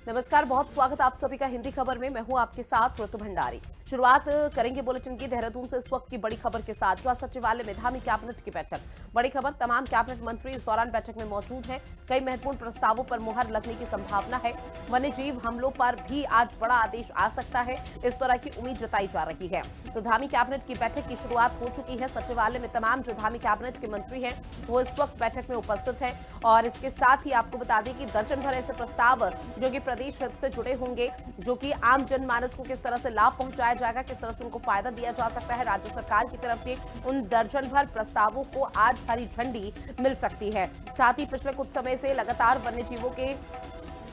नमस्कार, बहुत स्वागत आप सभी का हिंदी खबर में। मैं हूं आपके साथ ऋतु भंडारी। शुरुआत करेंगे बुलेटिन की देहरादून से इस वक्त की बड़ी खबर के साथ, जो सचिवालय में धामी कैबिनेट की बैठक। बड़ी खबर, तमाम कैबिनेट मंत्री इस दौरान बैठक में मौजूद हैं। कई महत्वपूर्ण प्रस्तावों पर मुहर लगने की संभावना है। वन्य जीव हमलों पर भी आज बड़ा आदेश आ सकता है, इस तरह की उम्मीद जताई जा रही है। तो धामी कैबिनेट की बैठक की शुरुआत हो चुकी है। सचिवालय में तमाम जो धामी कैबिनेट के मंत्री हैं वो इस वक्त बैठक में उपस्थित हैं। और इसके साथ ही आपको बता दें कि दर्जन भर ऐसे प्रस्ताव जो कि प्रदेश हित से जुड़े होंगे, जो कि आम जनमानस को किस तरह से लाभ पहुंचाया जाएगा, किस तरह से उनको फायदा दिया जा सकता है राज्य सरकार की तरफ से, उन दर्जन भर प्रस्तावों को आज हरी झंडी मिल सकती है। साथ ही पिछले कुछ समय से लगातार वन्य जीवों के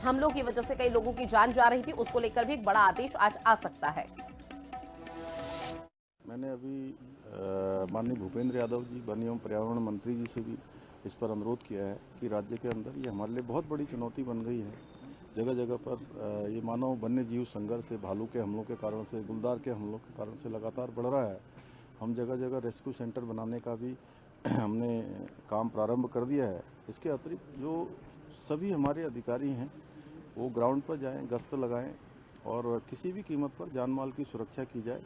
हमलों की वजह से कई लोगों की जान जा रही थी, उसको लेकर भी एक बड़ा आदेश आज आ सकता है। मैंने अभी माननीय भूपेंद्र यादव जी, वन एवं पर्यावरण मंत्री जी से भी इस पर अनुरोध किया है कि राज्य के अंदर ये हमारे लिए बहुत बड़ी चुनौती बन गई है। जगह जगह पर ये मानव वन्य जीव संघर्ष से, भालू के हमलों के कारण से, गुलदार के हमलों के कारण से लगातार बढ़ रहा है। हम जगह जगह रेस्क्यू सेंटर बनाने का भी हमने काम प्रारंभ कर दिया है। इसके अतिरिक्त जो सभी हमारे अधिकारी हैं वो ग्राउंड पर जाएं, गश्त लगाएं और किसी भी कीमत पर जान माल की सुरक्षा की जाए,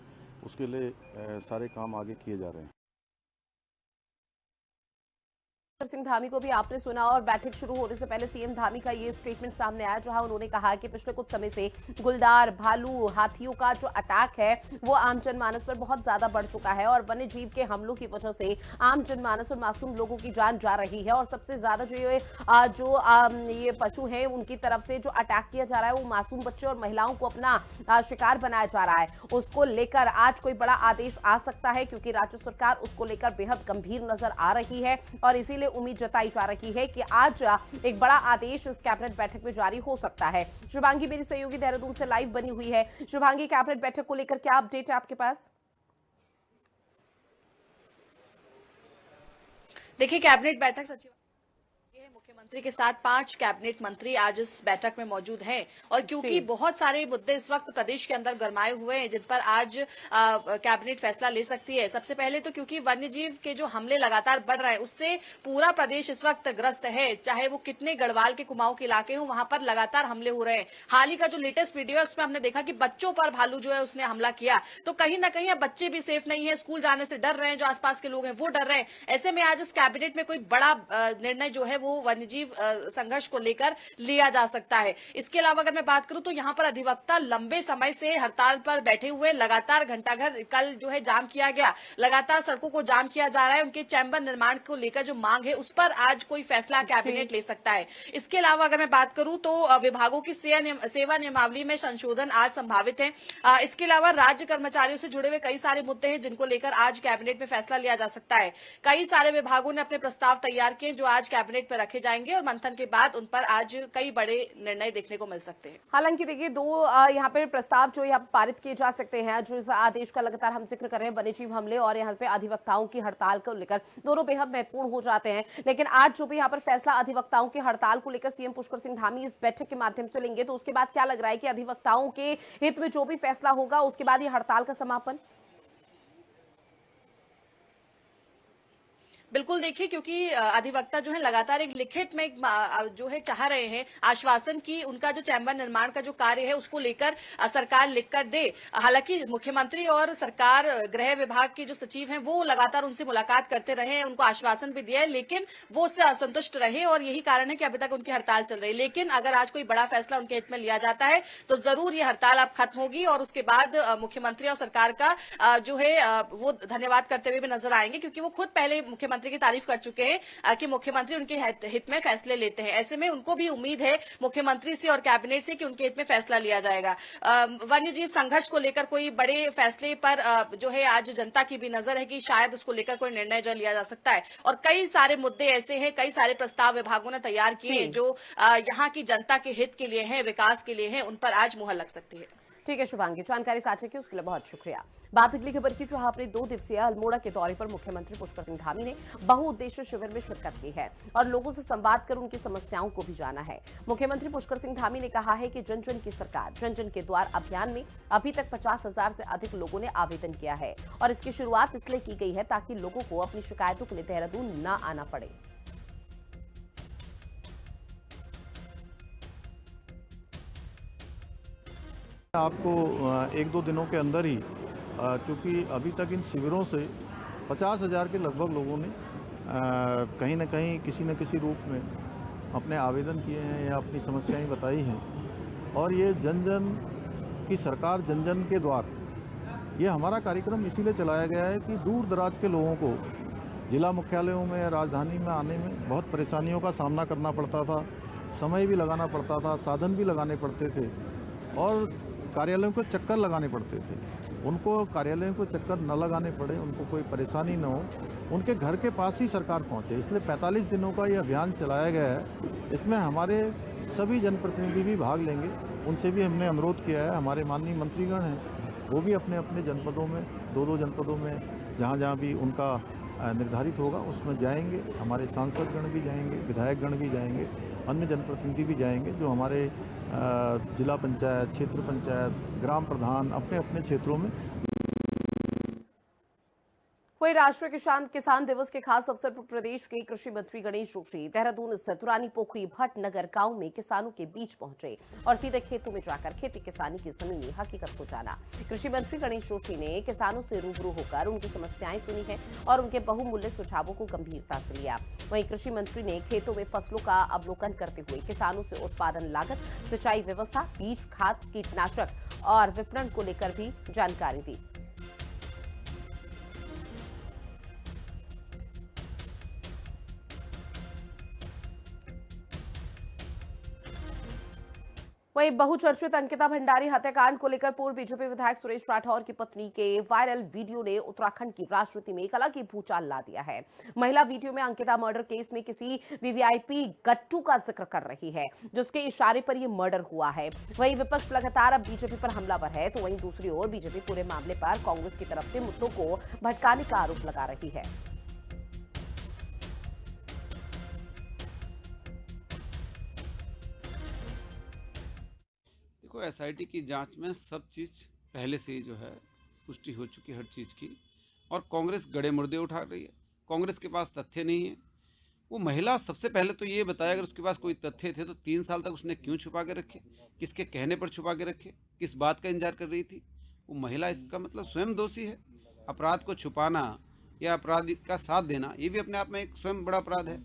उसके लिए सारे काम आगे किए जा रहे हैं। सिंह धामी को भी आपने सुना, और बैठक शुरू होने से पहले सीएम धामी का ये स्टेटमेंट सामने आया, जहां उन्होंने कहा कि पिछले कुछ समय से गुलदार, भालू, हाथियों का जो अटैक है वो आम जनमानस पर बहुत ज्यादा बढ़ चुका है और वन्य जीव के हमलों की वजह से आम जनमानस और मासूम लोगों की जान जा रही है। और सबसे ज्यादा ये पशु है उनकी तरफ से जो अटैक किया जा रहा है वो मासूम बच्चे और महिलाओं को अपना शिकार बनाया जा रहा है। उसको लेकर आज कोई बड़ा आदेश आ सकता है, क्योंकि राज्य सरकार उसको लेकर बेहद गंभीर नजर आ रही है और इसीलिए उम्मीद जताई जा रही है कि आज एक बड़ा आदेश उस कैबिनेट बैठक में जारी हो सकता है। शुभांगी मेरी सहयोगी देहरादून से लाइव बनी हुई है। शुभांगी, कैबिनेट बैठक को लेकर क्या अपडेट है आपके पास? देखिए, कैबिनेट बैठक सचिव मुख्यमंत्री के साथ 5 कैबिनेट मंत्री आज इस बैठक में मौजूद हैं और क्योंकि बहुत सारे मुद्दे इस वक्त प्रदेश के अंदर गरमाए हुए हैं जिन पर आज कैबिनेट फैसला ले सकती है। सबसे पहले तो क्योंकि वन्यजीव के जो हमले लगातार बढ़ रहे हैं उससे पूरा प्रदेश इस वक्त ग्रस्त है, चाहे वो कितने गढ़वाल के कुमाऊं के इलाके हो, वहां पर लगातार हमले हो रहे हैं। हाल ही का जो लेटेस्ट वीडियो है उसमें हमने देखा कि बच्चों पर भालू जो है उसने हमला किया, तो कहीं ना कहीं बच्चे भी सेफ नहीं है, स्कूल जाने से डर रहे हैं, जो आसपास के लोग हैं वो डर रहे हैं। ऐसे में आज इस कैबिनेट में कोई बड़ा निर्णय जो है वो वन्यजीव संघर्ष को लेकर लिया जा सकता है। इसके अलावा अगर मैं बात करूं तो यहां पर अधिवक्ता लंबे समय से हड़ताल पर बैठे हुए, लगातार घंटाघर कल जो है जाम किया गया, लगातार सड़कों को जाम किया जा रहा है। उनके चैम्बर निर्माण को लेकर जो मांग है उस पर आज कोई फैसला कैबिनेट ले सकता है। इसके अलावा अगर मैं बात करूं तो विभागों की सेवा नियमावली में संशोधन आज संभावित है। इसके अलावा राज्य कर्मचारियों से जुड़े हुए कई सारे मुद्दे हैं जिनको लेकर आज कैबिनेट में फैसला लिया जा सकता है। कई सारे विभागों ने अपने प्रस्ताव तैयार किए जो आज कैबिनेट पर रखे जाएंगे और मंथन के बाद उन पर आज कई बड़े निर्णय देखने को मिल सकते हैं। हालांकि देखिए, दो यहाँ पे प्रस्ताव जो यहाँ पारित किए जा सकते हैं, जो इस आदेश का लगातार हम जिक्र कर रहे हैं, वन्यजीव हमले और यहाँ पे अधिवक्ताओं की हड़ताल को लेकर, दोनों बेहद महत्वपूर्ण हो जाते हैं। लेकिन आज जो भी यहाँ पर फैसला अधिवक्ताओं की हड़ताल को लेकर सीएम पुष्कर सिंह धामी इस बैठक के माध्यम से लेंगे, तो उसके बाद क्या लग रहा है कि अधिवक्ताओं के हित में जो भी फैसला होगा उसके बाद ये हड़ताल का समापन? बिल्कुल, देखिए, क्योंकि अधिवक्ता जो है लगातार एक लिखित में जो है चाह रहे हैं आश्वासन की उनका जो चैम्बर निर्माण का जो कार्य है उसको लेकर सरकार लिखकर दे। हालांकि मुख्यमंत्री और सरकार गृह विभाग के जो सचिव हैं वो लगातार उनसे मुलाकात करते रहे हैं, उनको आश्वासन भी दिया है, लेकिन वो उससे असंतुष्ट रहे और यही कारण है कि अभी तक उनकी हड़ताल चल रही है। लेकिन अगर आज कोई बड़ा फैसला उनके हित में लिया जाता है तो जरूर ये हड़ताल अब खत्म होगी और उसके बाद मुख्यमंत्री और सरकार का जो है वो धन्यवाद करते हुए भी नजर आएंगे, क्योंकि वो खुद पहले मुख्यमंत्री की तारीफ कर चुके हैं कि मुख्यमंत्री उनके हित में फैसले लेते हैं। ऐसे में उनको भी उम्मीद है मुख्यमंत्री से और कैबिनेट से कि उनके हित में फैसला लिया जाएगा। वन्यजीव संघर्ष को लेकर कोई बड़े फैसले पर जो है आज जनता की भी नजर है कि शायद उसको लेकर कोई निर्णय जो लिया जा सकता है। और कई सारे मुद्दे ऐसे हैं, कई सारे प्रस्ताव विभागों ने तैयार किए जो यहाँ की जनता के हित के लिए हैं, विकास के लिए हैं, उन पर आज मुहर लग सकती है। ठीक है शुभांगी, जानकारी साझा की उसके लिए बहुत शुक्रिया। बात अगली खबर की, जहां अपने 2 दिवसीय अल्मोड़ा के दौरे पर मुख्यमंत्री पुष्कर सिंह धामी ने बहुउद्देशीय शिविर में शिरकत की है और लोगों से संवाद कर उनकी समस्याओं को भी जाना है। मुख्यमंत्री पुष्कर सिंह धामी ने कहा है कि जन जन की सरकार, जन जन के द्वार अभियान में अभी तक 50,000 से अधिक लोगों ने आवेदन किया है और इसकी शुरुआत इसलिए की गई है ताकि लोगों को अपनी शिकायतों के लिए देहरादून न आना पड़े। आपको 1-2 दिनों के अंदर ही चूँकि अभी तक इन शिविरों से 50,000 के लगभग लोगों ने कहीं न कहीं किसी न किसी रूप में अपने आवेदन किए हैं या अपनी समस्याएं बताई हैं। और ये जन जन की सरकार, जन जन के द्वार, ये हमारा कार्यक्रम इसीलिए चलाया गया है कि दूर दराज के लोगों को जिला मुख्यालयों में, राजधानी में आने में बहुत परेशानियों का सामना करना पड़ता था, समय भी लगाना पड़ता था, साधन भी लगाने पड़ते थे और कार्यालयों को चक्कर लगाने पड़ते थे। उनको कार्यालयों को चक्कर न लगाने पड़े, उनको कोई परेशानी न हो, उनके घर के पास ही सरकार पहुंचे, इसलिए 45 दिनों का ये अभियान चलाया गया है। इसमें हमारे सभी जनप्रतिनिधि भी भाग लेंगे। उनसे भी हमने अनुरोध किया है, हमारे माननीय मंत्रीगण हैं, वो भी अपने अपने जनपदों में, 2-2 जनपदों में जहाँ भी उनका निर्धारित होगा उसमें जाएंगे। हमारे सांसदगण भी जाएंगे, विधायकगण भी जाएंगे, अन्य जनप्रतिनिधि भी जाएंगे, जो हमारे जिला पंचायत, क्षेत्र पंचायत, ग्राम प्रधान अपने अपने क्षेत्रों में। वहीं राष्ट्रीय किसान दिवस के खास अवसर पर प्रदेश के कृषि मंत्री गणेश जोशी देहरादून स्थित रानी पोखरी भटनगर गांव में किसानों के बीच पहुंचे और सीधे खेतों में जाकर खेती किसानी की जमीनी हकीकत को जाना। कृषि मंत्री गणेश जोशी ने किसानों से रूबरू होकर उनकी समस्याएं सुनी है और उनके बहुमूल्य सुझावों को गंभीरता से लिया। वहीं कृषि मंत्री ने खेतों में फसलों का अवलोकन करते हुए किसानों से उत्पादन लागत, सिंचाई व्यवस्था, बीज, खाद, कीटनाशक और विपणन को लेकर भी जानकारी दी। वहीं बहुचर्चित अंकिता भंडारी हत्याकांड को लेकर पूर्व बीजेपी विधायक सुरेश राठौर की पत्नी के वायरल वीडियो ने उत्तराखंड की राजनीति में एक अलग ही भूचाल ला दिया है। महिला वीडियो में अंकिता मर्डर केस में किसी वीवीआईपी गट्टू का जिक्र कर रही है, जिसके इशारे पर यह मर्डर हुआ है। वहीं विपक्ष लगातार अब बीजेपी पर हमलावर है, तो वहीं दूसरी ओर बीजेपी पूरे मामले पर कांग्रेस की तरफ से मुद्दों को भटकाने का आरोप लगा रही है। देखो, एसआईटी की जांच में सब चीज़ पहले से ही जो है पुष्टि हो चुकी है हर चीज़ की, और कांग्रेस गड़े मुर्दे उठा रही है। कांग्रेस के पास तथ्य नहीं है। वो महिला सबसे पहले तो ये बताया, अगर उसके पास कोई तथ्य थे तो 3 साल तक उसने क्यों छुपा के रखे, किसके कहने पर छुपा के रखे, किस बात का इंतजार कर रही थी। वो महिला इसका मतलब स्वयं दोषी है। अपराध को छुपाना या अपराध का साथ देना, ये भी अपने आप में एक स्वयं बड़ा अपराध है।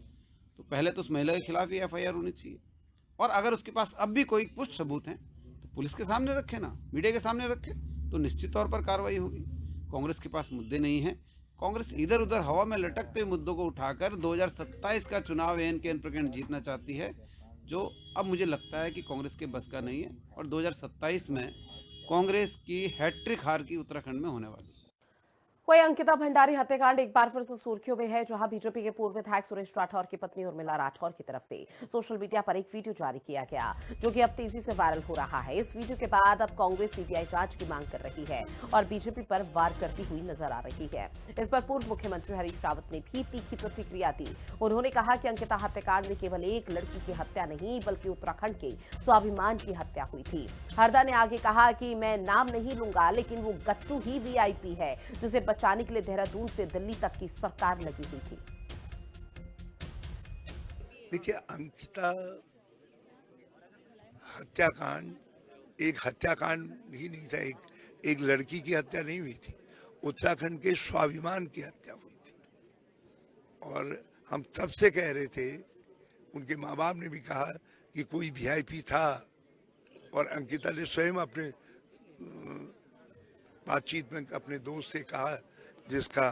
तो पहले तो उस महिला के खिलाफ ही एफआईआर होनी चाहिए, और अगर उसके पास अब भी कोई पुष्ट सबूत हैं तो पुलिस के सामने रखे ना, मीडिया के सामने रखे, तो निश्चित तौर पर कार्रवाई होगी। कांग्रेस के पास मुद्दे नहीं हैं। कांग्रेस इधर उधर हवा में लटकते हुए मुद्दों को उठाकर 2027 का चुनाव एन के एन प्रकरण जीतना चाहती है, जो अब मुझे लगता है कि कांग्रेस के बस का नहीं है। और 2027 में कांग्रेस की हैट्रिक हार की उत्तराखंड में होने वाली है। वहीं अंकिता भंडारी हत्याकांड एक बार फिर से सुर्खियों में है, जहां बीजेपी के पूर्व विधायक सुरेश राठौर की पत्नी उर्मिला राठौर की तरफ से सोशल मीडिया पर एक वीडियो जारी किया गया, जो कि अब तेजी से वायरल हो रहा है। इस वीडियो के बाद अब कांग्रेस सीबीआई जांच की मांग कर रही है और बीजेपी पर वार करती हुई नजर आ रही है। इस पर पूर्व मुख्यमंत्री हरीश रावत ने भी तीखी प्रतिक्रिया दी। उन्होंने कहा कि अंकिता हत्याकांड में केवल एक लड़की की हत्या नहीं, बल्कि उत्तराखंड के स्वाभिमान की हत्या हुई थी। हरदा ने आगे कहा कि मैं नाम नहीं लूंगा, लेकिन वो गट्टू ही वीआईपी है, जिसे बचाने के लिए देहरादून से दिल्ली तक की सरकार लगी हुई थी। देखिए, अंकिता हत्याकांड एक हत्याकांड ही नहीं था, एक लड़की की हत्या नहीं हुई थी, उत्तराखंड के स्वाभिमान की हत्या हुई थी। और हम तब से कह रहे थे, उनके माँ बाप ने भी कहा कि कोई वीआईपी था, और अंकिता ने स्वयं अपने बातचीत में अपने दोस्त से कहा, जिसका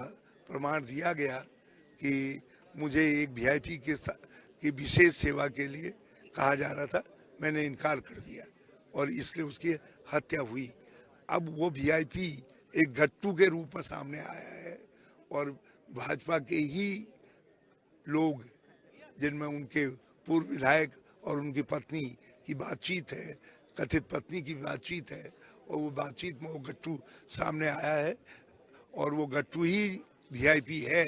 प्रमाण दिया गया कि मुझे एक वीआईपी की विशेष सेवा के लिए कहा जा रहा था, मैंने इनकार कर दिया और इसलिए उसकी हत्या हुई। अब वो वीआईपी एक गट्टू के रूप में सामने आया है, और भाजपा के ही लोग, जिनमें उनके पूर्व विधायक और उनकी पत्नी की बातचीत है, कथित पत्नी की बातचीत है, और वो बातचीत में वो गट्टू सामने आया है, और वो गट्टू ही वीआईपी है,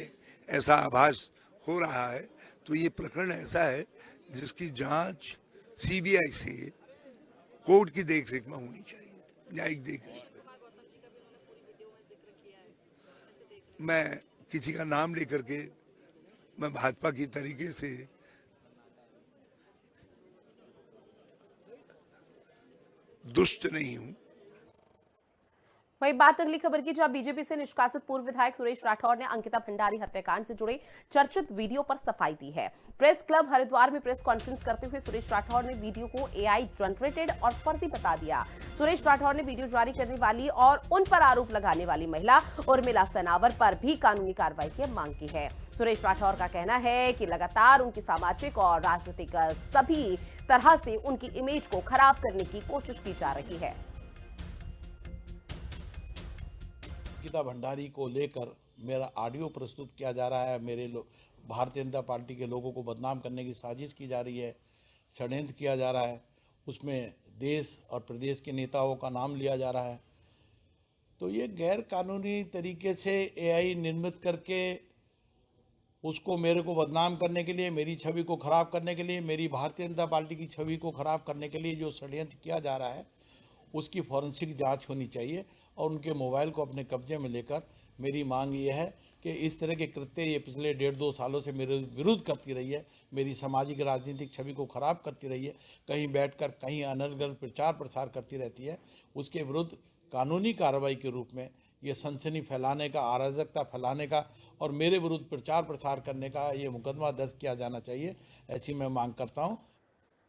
ऐसा आभास हो रहा है। तो ये प्रकरण ऐसा है जिसकी जांच सीबीआई से कोर्ट की देखरेख में होनी चाहिए, न्यायिक देखरेख में। मैं किसी का नाम लेकर के, मैं भाजपा की तरीके से दुष्ट नहीं हूं, वही बात अगली खबर की, जहां बीजेपी से निष्कासित पूर्व विधायक सुरेश राठौर ने अंकिता भंडारी हत्याकांड से जुड़े चर्चित वीडियो पर सफाई दी है। प्रेस क्लब हरिद्वार में प्रेस कॉन्फ्रेंस करते हुए सुरेश राठौर ने वीडियो को एआई जनरेटेड और फर्जी बता दिया। सुरेश राठौर ने वीडियो जारी करने वाली और उन पर आरोप लगाने वाली महिला उर्मिला सनावर पर भी कानूनी कार्रवाई की मांग की है। सुरेश राठौर का कहना है कि लगातार उनकी सामाजिक और राजनीतिक सभी तरह से उनकी इमेज को खराब करने की कोशिश की जा रही है। अंकिता भंडारी को लेकर मेरा ऑडियो प्रस्तुत किया जा रहा है, मेरे भारतीय जनता पार्टी के लोगों को बदनाम करने की साजिश की जा रही है, षड्यंत्र किया जा रहा है, उसमें देश और प्रदेश के नेताओं का नाम लिया जा रहा है। तो ये गैर कानूनी तरीके से एआई निर्मित करके उसको मेरे को बदनाम करने के लिए, मेरी छवि को खराब करने के लिए, मेरी भारतीय जनता पार्टी की छवि को खराब करने के लिए जो षड्यंत्र किया जा रहा है उसकी फॉरेंसिक जांच होनी चाहिए और उनके मोबाइल को अपने कब्जे में लेकर मेरी मांग ये है कि इस तरह के कृत्य ये पिछले 1.5-2 सालों से मेरे विरुद्ध करती रही है, मेरी सामाजिक राजनीतिक छवि को खराब करती रही है, कहीं बैठकर कहीं अनर्गल प्रचार प्रसार करती रहती है, उसके विरुद्ध कानूनी कार्रवाई के रूप में ये सनसनी फैलाने का, अराजकता फैलाने का और मेरे विरुद्ध प्रचार प्रसार करने का ये मुकदमा दर्ज किया जाना चाहिए, ऐसी मैं मांग करता हूँ।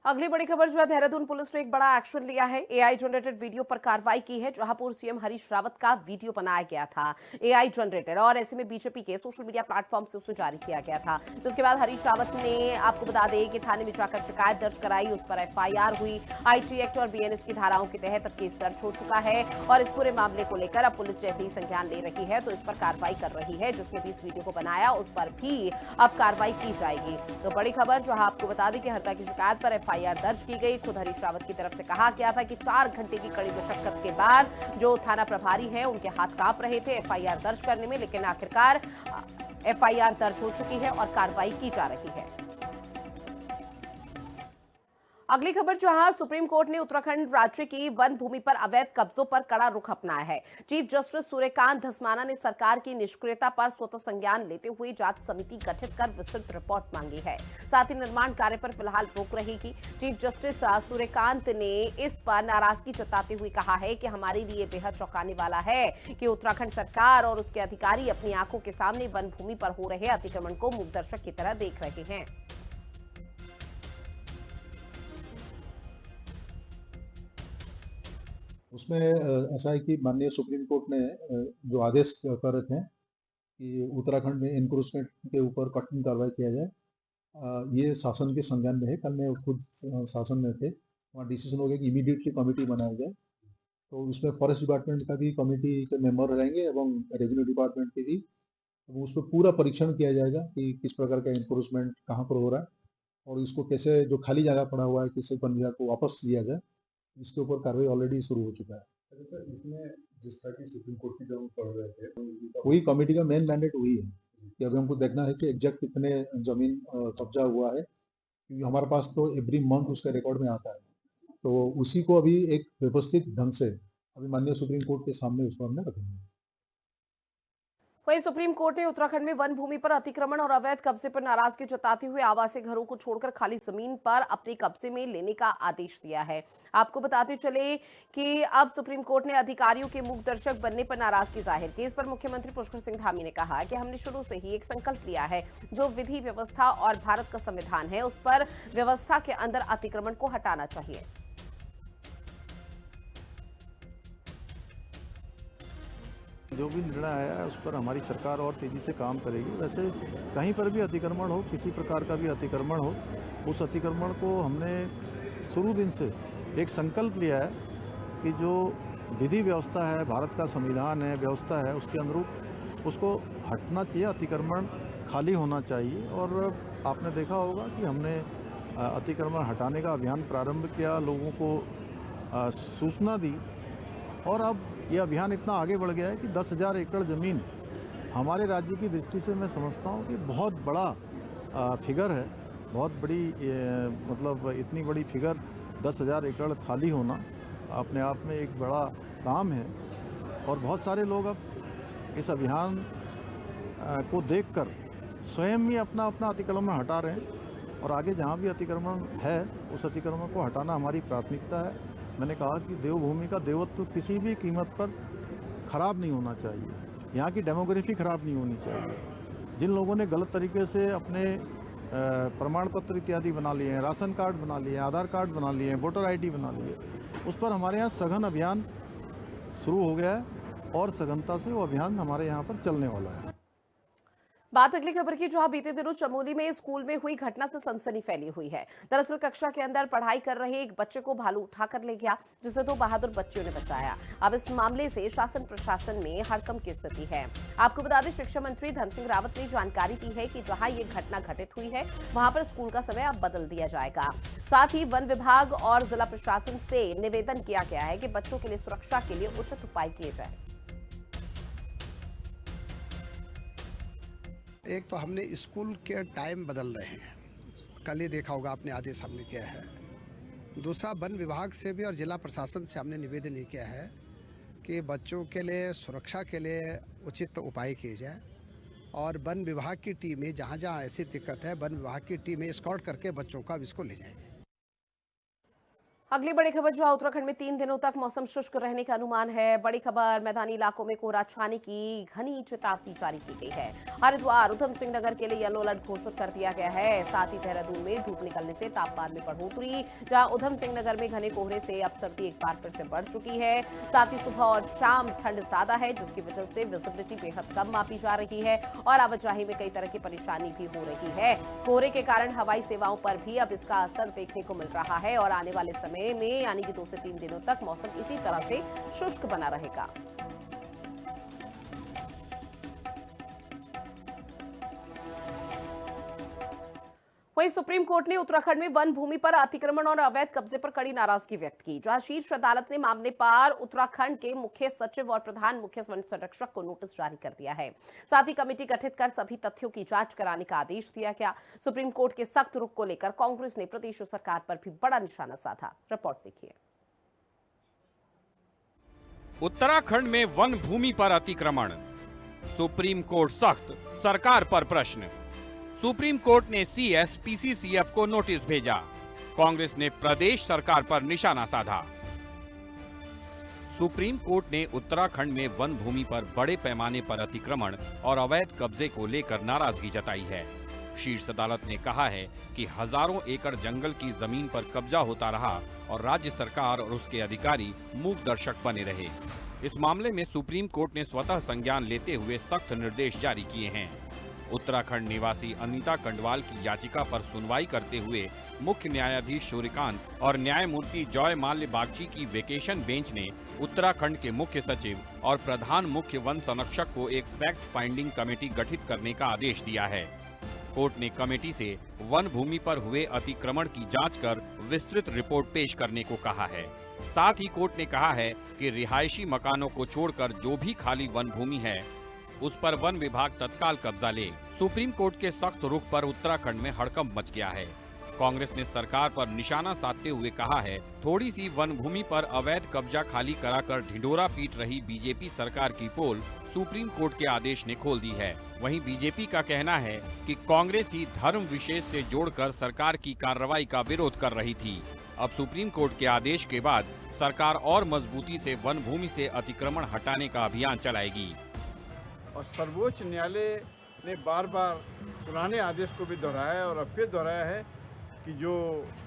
अगली बड़ी खबर जो है, देहरादून पुलिस ने एक बड़ा एक्शन लिया है। एआई जनरेटेड वीडियो पर कार्रवाई की है, जहां पूर्व सीएम हरीश रावत का वीडियो बनाया गया था एआई जनरेटेड और ऐसे में बीजेपी के सोशल मीडिया प्लेटफॉर्म से उसे जारी किया गया था। जिसके बाद हरीश रावत ने, आपको बता दें कि थाने में जाकर शिकायत दर्ज कराई, उस पर एफआईआर हुई। आईटी एक्ट और बीएनएस की धाराओं के तहत अब केस दर्ज हो चुका है और इस पूरे मामले को लेकर अब पुलिस जैसे ही संज्ञान ले रही है तो इस पर कार्रवाई कर रही है। जिसने भी इस वीडियो को बनाया उस पर भी अब कार्रवाई की जाएगी। तो बड़ी खबर जो आपको बता दें कि हत्या की शिकायत पर एफआईआर दर्ज की गई। खुद हरीश रावत की तरफ से कहा गया था कि 4 घंटे की कड़ी मशक्कत के बाद जो थाना प्रभारी हैं उनके हाथ कांप रहे थे एफआईआर दर्ज करने में, लेकिन आखिरकार एफआईआर दर्ज हो चुकी है और कार्रवाई की जा रही है। अगली खबर जहां सुप्रीम कोर्ट ने उत्तराखंड राज्य की वन भूमि पर अवैध कब्जों पर कड़ा रुख अपनाया है। चीफ जस्टिस सूर्यकांत धस्माना ने सरकार की निष्क्रियता पर स्वतः संज्ञान लेते हुए जांच समिति गठित कर विस्तृत रिपोर्ट मांगी है। साथ ही निर्माण कार्य पर फिलहाल रोक रहेगी। चीफ जस्टिस सूर्यकांत ने इस पर नाराजगी जताते हुए कहा है कि हमारे लिए बेहद चौंकाने वाला है कि उत्तराखंड सरकार और उसके अधिकारी अपनी आंखों के सामने वन भूमि पर हो रहे अतिक्रमण को मूकदर्शक की तरह देख रहे हैं। उसमें ऐसा है कि माननीय सुप्रीम कोर्ट ने जो आदेश कर रखे हैं कि उत्तराखंड में एनक्रोचमेंट के ऊपर कठिन कार्रवाई किया जाए, ये शासन के संज्ञान में है। कल मैं खुद शासन में थे, वहाँ डिसीजन हो गया कि इमीडिएटली कमेटी बनाया जाए। तो उसमें फॉरेस्ट डिपार्टमेंट का भी कमेटी के मेंबर रहेंगे एवं रेवेन्यू डिपार्टमेंट के भी। तो उस पर पूरा परीक्षण किया जाएगा कि किस प्रकार का एनक्रोचमेंट कहाँ पर हो रहा है और इसको कैसे, जो खाली जगह पड़ा हुआ है, किसी वन विभाग को वापस दिया जाए। इसके ऊपर कार्रवाई ऑलरेडी शुरू हो चुका है। अच्छा सर, इसमें जिस तरह की सुप्रीम कोर्ट की जब पढ़ रहे थे वही कमेटी का मेन मैंडेट वही है कि अभी हमको देखना है कि एग्जैक्ट कितने जमीन कब्जा हुआ है, क्योंकि हमारे पास तो एवरी मंथ उसका रिकॉर्ड में आता है। तो उसी को अभी एक व्यवस्थित ढंग से अभी माननीय सुप्रीम कोर्ट के सामने उसको हमने रखेंगे। वहीं सुप्रीम कोर्ट ने उत्तराखंड में वन भूमि पर अतिक्रमण और अवैध कब्जे पर नाराजगी जताते हुए आवासीय घरों को छोड़कर खाली जमीन पर अपने कब्जे में लेने का आदेश दिया है। आपको बताते चले कि अब सुप्रीम कोर्ट ने अधिकारियों के मूकदर्शक बनने पर नाराजगी जाहिर की। इस पर मुख्यमंत्री पुष्कर सिंह धामी ने कहा कि हमने शुरू से ही एक संकल्प लिया है, जो विधि व्यवस्था और भारत का संविधान है उस पर व्यवस्था के अंदर अतिक्रमण को हटाना चाहिए। जो भी निर्णय आया है उस पर हमारी सरकार और तेज़ी से काम करेगी। वैसे कहीं पर भी अतिक्रमण हो, किसी प्रकार का भी अतिक्रमण हो, उस अतिक्रमण को हमने शुरू दिन से एक संकल्प लिया है कि जो विधि व्यवस्था है, भारत का संविधान है, व्यवस्था है, उसके अनुरूप उसको हटना चाहिए, अतिक्रमण खाली होना चाहिए। और आपने देखा होगा कि हमने अतिक्रमण हटाने का अभियान प्रारंभ किया, लोगों को सूचना दी और अब ये अभियान इतना आगे बढ़ गया है कि 10,000 एकड़ ज़मीन हमारे राज्य की दृष्टि से मैं समझता हूँ कि बहुत बड़ा फिगर है, बहुत बड़ी मतलब इतनी बड़ी फिगर 10,000 एकड़ खाली होना अपने आप में एक बड़ा काम है। और बहुत सारे लोग अब इस अभियान को देखकर स्वयं ही अपना अपना अतिक्रमण हटा रहे हैं और आगे जहाँ भी अतिक्रमण है उस अतिक्रमण को हटाना हमारी प्राथमिकता है। मैंने कहा कि देवभूमि का देवत्व किसी भी कीमत पर ख़राब नहीं होना चाहिए, यहाँ की डेमोग्राफी ख़राब नहीं होनी चाहिए। जिन लोगों ने गलत तरीके से अपने प्रमाण पत्र इत्यादि बना लिए हैं, राशन कार्ड बना लिए, आधार कार्ड बना लिए, वोटर आईडी बना लिए, उस पर हमारे यहाँ सघन अभियान शुरू हो गया है और सघनता से वो अभियान हमारे यहाँ पर चलने वाला है। बात अगली खबर की, जहां बीते दिनों चमोली में स्कूल में हुई घटना से सनसनी फैली हुई है। दरअसल कक्षा के अंदर पढ़ाई कर रहे एक बच्चे को भालू उठाकर ले गया, जिसे 2 बहादुर बच्चियों ने बचाया। अब इस मामले से शासन प्रशासन में हड़कंप की स्थिति है। आपको बता दें, शिक्षा मंत्री धन सिंह रावत ने जानकारी दी है कि जहां ये घटना घटित हुई है वहां पर स्कूल का समय अब बदल दिया जाएगा। साथ ही वन विभाग और जिला प्रशासन से निवेदन किया गया है कि बच्चों के लिए सुरक्षा के लिए उचित उपाय किए जाए। एक तो हमने स्कूल के टाइम बदल रहे हैं, कल ही देखा होगा आपने, आदेश हमने किया है। दूसरा, वन विभाग से भी और जिला प्रशासन से हमने निवेदन ये किया है कि बच्चों के लिए सुरक्षा के लिए उचित उपाय किए जाए और वन विभाग की टीमें जहाँ जहाँ ऐसी दिक्कत है, वन विभाग की टीमें स्काउट करके बच्चों का इसको ले जाएंगे। अगली बड़ी खबर, जहां उत्तराखंड में 3 दिनों तक मौसम शुष्क रहने का अनुमान है। बड़ी खबर, मैदानी इलाकों में कोहरा छाने की घनी चेतावनी जारी की गई है। हरिद्वार, उधम सिंह नगर के लिए येलो अलर्ट घोषित कर दिया गया है। साथ ही देहरादून में धूप निकलने से तापमान में बढ़ोतरी, जहां उधम सिंह नगर में घने कोहरे से अब सर्दी एक बार फिर से बढ़ चुकी है। साथ ही सुबह और शाम ठंड ज्यादा है, जिसकी वजह से विजिबिलिटी बेहद कम मापी जा रही है और आवाजाही में कई तरह की परेशानी भी हो रही है। कोहरे के कारण हवाई सेवाओं पर भी अब इसका असर देखने को मिल रहा है और आने वाले समय में यानी कि 2 से 3 दिनों तक मौसम इसी तरह से शुष्क बना रहेगा। वहीं सुप्रीम कोर्ट ने उत्तराखंड में वन भूमि पर अतिक्रमण और अवैध कब्जे पर कड़ी नाराजगी व्यक्त की, जहां शीर्ष अदालत ने मामले पर उत्तराखंड के मुख्य सचिव और प्रधान मुख्य वन संरक्षक को नोटिस जारी कर दिया है। साथ ही कमेटी गठित कर सभी तथ्यों की जांच कराने का आदेश दिया गया। सुप्रीम कोर्ट के सख्त रुख को लेकर कांग्रेस ने प्रदेश सरकार पर भी बड़ा निशाना साधा। रिपोर्ट देखिए। उत्तराखंड में वन भूमि पर अतिक्रमण, सुप्रीम कोर्ट सख्त, सरकार पर प्रश्न। सुप्रीम कोर्ट ने CS PCCF को नोटिस भेजा, कांग्रेस ने प्रदेश सरकार पर निशाना साधा। सुप्रीम कोर्ट ने उत्तराखंड में वन भूमि पर बड़े पैमाने पर अतिक्रमण और अवैध कब्जे को लेकर नाराजगी जताई है। शीर्ष अदालत ने कहा है कि हजारों एकड़ जंगल की जमीन पर कब्जा होता रहा और राज्य सरकार और उसके अधिकारी मूक दर्शक बने रहे। इस मामले में सुप्रीम कोर्ट ने स्वतः संज्ञान लेते हुए सख्त निर्देश जारी किए हैं। उत्तराखंड निवासी अनीता कंडवाल की याचिका पर सुनवाई करते हुए मुख्य न्यायाधीश सूर्यकांत और न्यायमूर्ति जॉय माल्य बागची की वेकेशन बेंच ने उत्तराखंड के मुख्य सचिव और प्रधान मुख्य वन संरक्षक को एक फैक्ट फाइंडिंग कमेटी गठित करने का आदेश दिया है। कोर्ट ने कमेटी से वन भूमि पर हुए अतिक्रमण की जांच कर विस्तृत रिपोर्ट पेश करने को कहा है। साथ ही कोर्ट ने कहा है कि रिहायशी मकानों को छोड़कर जो भी खाली वन भूमि है उस पर वन विभाग तत्काल कब्जा ले। सुप्रीम कोर्ट के सख्त रुख पर उत्तराखंड में हड़कंप मच गया है। कांग्रेस ने सरकार पर निशाना साधते हुए कहा है, थोड़ी सी वन भूमि पर अवैध कब्जा खाली कराकर ढिंढोरा पीट रही बीजेपी सरकार की पोल सुप्रीम कोर्ट के आदेश ने खोल दी है। वहीं बीजेपी का कहना है कि कांग्रेस ही धर्म विशेष से जोड़कर सरकार की कार्रवाई का विरोध कर रही थी। अब सुप्रीम कोर्ट के आदेश के बाद सरकार और मजबूती से वन भूमि से अतिक्रमण हटाने का अभियान चलाएगी। और सर्वोच्च न्यायालय ने बार बार पुराने आदेश को भी दोहराया और अब फिर दोहराया है कि जो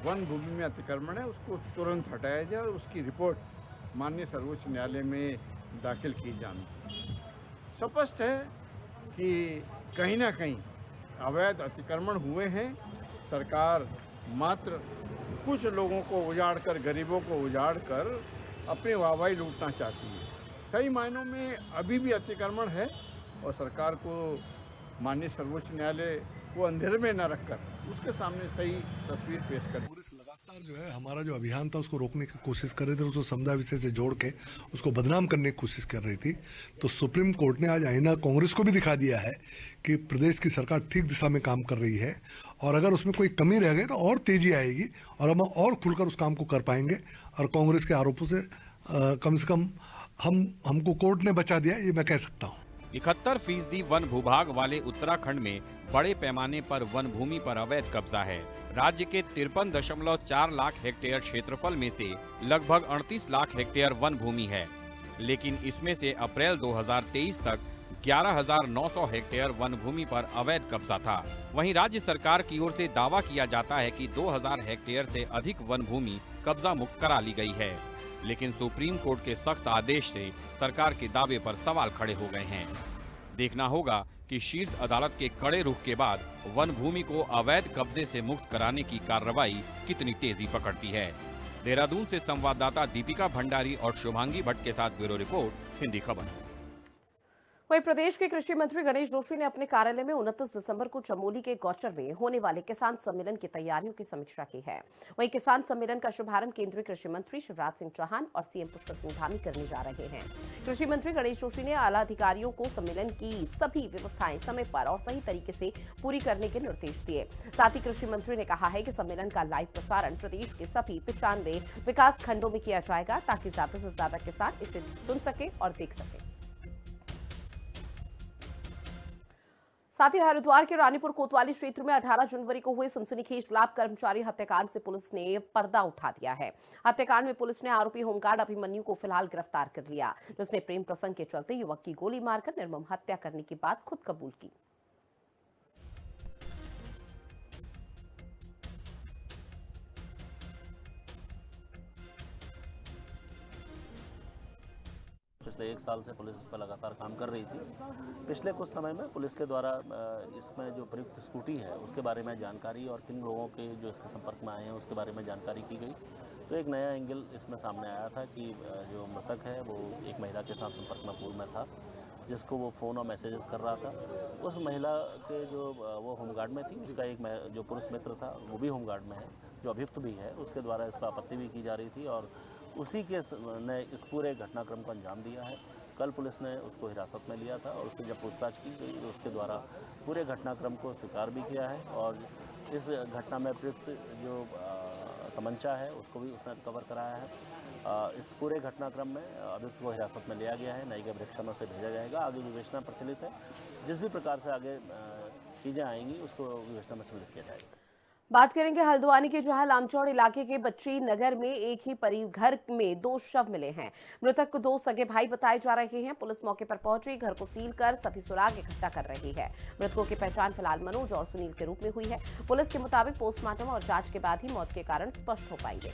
वन भूमि में अतिक्रमण है उसको तुरंत हटाया जाए और उसकी रिपोर्ट माननीय सर्वोच्च न्यायालय में दाखिल की जानी। स्पष्ट है कि कहीं ना कहीं अवैध अतिक्रमण हुए हैं। सरकार मात्र कुछ लोगों को उजाड़ कर, गरीबों को उजाड़ कर अपनी वाहवाही लूटना चाहती है। सही मायनों में अभी भी अतिक्रमण है और सरकार को माननीय सर्वोच्च न्यायालय को अंधेरे में न रखकर उसके सामने सही तस्वीर पेश करें। कांग्रेस लगातार जो है हमारा जो अभियान था उसको रोकने की कोशिश कर रहे थे, उसको समुदाय विशेष से जोड़ के उसको बदनाम करने की कोशिश कर रही थी। तो सुप्रीम कोर्ट ने आज आईना कांग्रेस को भी दिखा दिया है कि प्रदेश की सरकार ठीक दिशा में काम कर रही है और अगर उसमें कोई कमी रह गई तो और तेजी आएगी और हम और खुलकर उस काम को कर पाएंगे। और कांग्रेस के आरोपों से कम हमको कोर्ट ने बचा दिया, ये मैं कह सकता हूँ। 71% वन भूभाग वाले उत्तराखंड में बड़े पैमाने पर वन भूमि पर अवैध कब्जा है। राज्य के 53.4 लाख हेक्टेयर क्षेत्रफल में से लगभग 38 लाख हेक्टेयर वन भूमि है। लेकिन इसमें से अप्रैल 2023 तक 11,900 हेक्टेयर वन भूमि पर अवैध कब्जा था। वहीं राज्य सरकार की ओर से दावा किया जाता है कि 2,000 हेक्टेयर से अधिक वन भूमि कब्जा मुक्त करा ली गई है, लेकिन सुप्रीम कोर्ट के सख्त आदेश से सरकार के दावे पर सवाल खड़े हो गए हैं। देखना होगा कि शीर्ष अदालत के कड़े रुख के बाद वन भूमि को अवैध कब्जे से मुक्त कराने की कार्रवाई कितनी तेजी पकड़ती है। देहरादून से संवाददाता दीपिका भंडारी और शुभांगी भट्ट के साथ ब्यूरो रिपोर्ट, हिंदी खबर। वहीं प्रदेश के कृषि मंत्री गणेश जोशी ने अपने कार्यालय में 29 दिसंबर को चमोली के गौचर में होने वाले किसान सम्मेलन की तैयारियों की समीक्षा की है। वहीं किसान सम्मेलन का शुभारंभ केंद्रीय कृषि मंत्री शिवराज सिंह चौहान और सीएम पुष्कर सिंह धामी करने जा रहे हैं। कृषि मंत्री गणेश जोशी ने आला अधिकारियों को सम्मेलन की सभी व्यवस्थाएं समय पर और सही तरीके से पूरी करने के निर्देश दिए। साथ ही कृषि मंत्री ने कहा है कि सम्मेलन का लाइव प्रसारण प्रदेश के सभी 95 विकास खंडों में किया जाएगा, ताकि ज्यादा से ज्यादा किसान इसे सुन सके और देख सके। साथ ही हरिद्वार के रानीपुर कोतवाली क्षेत्र में 18 जनवरी को हुए सनसनीखेज लाभ कर्मचारी हत्याकांड से पुलिस ने पर्दा उठा दिया है। हत्याकांड में पुलिस ने आरोपी होमगार्ड अभिमन्यु को फिलहाल गिरफ्तार कर लिया, जिसने प्रेम प्रसंग के चलते युवक की गोली मारकर निर्मम हत्या करने की बात खुद कबूल की। पिछले 1 साल से पुलिस इस पर लगातार काम कर रही थी। पिछले कुछ समय में पुलिस के द्वारा इसमें जो प्रयुक्त स्कूटी है उसके बारे में जानकारी और किन लोगों के जो इसके संपर्क में आए हैं उसके बारे में जानकारी की गई। तो एक नया एंगल इसमें सामने आया था कि जो मृतक है वो एक महिला के साथ संपर्क में पूर्व में था, जिसको वो फ़ोन और मैसेजेस कर रहा था। उस महिला के जो वो होमगार्ड में थी, उसका एक जो पुरुष मित्र था वो भी होमगार्ड में है, जो अभियुक्त भी है, उसके द्वारा इस पर आपत्ति भी की जा रही थी और उसी के ने इस पूरे घटनाक्रम को अंजाम दिया है। कल पुलिस ने उसको हिरासत में लिया था और उससे जब पूछताछ की गई तो उसके द्वारा पूरे घटनाक्रम को स्वीकार भी किया है और इस घटना में प्रयुक्त जो तमंचा है उसको भी उसने रिकवर कराया है। इस पूरे घटनाक्रम में अभियुक्त को हिरासत में लिया गया है, न्यायिक परीक्षा में उसे भेजा जाएगा। आगे विवेचना प्रचलित है, जिस भी प्रकार से आगे चीज़ें आएंगी उसको विवेचना में सम्मिलित किया जाएगा। बात करेंगे हल्द्वानी के जहां लामचौड़ इलाके के बच्ची नगर में एक ही घर में 2 शव मिले हैं। मृतक को 2 सगे भाई बताए जा रहे हैं। पुलिस मौके पर पहुंची, घर को सील कर सभी सुराग इकट्ठा कर रही है। मृतकों की पहचान फिलहाल मनोज और सुनील के रूप में हुई है। पुलिस के मुताबिक पोस्टमार्टम और जांच के बाद ही मौत के कारण स्पष्ट हो पाएंगे।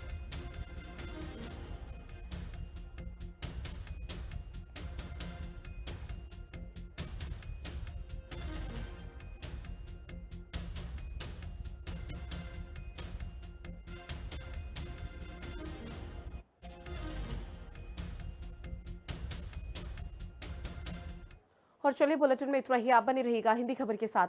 और चलिए बुलेटिन में इतना ही। आप बने रहिएगा हिंदी खबर के साथ।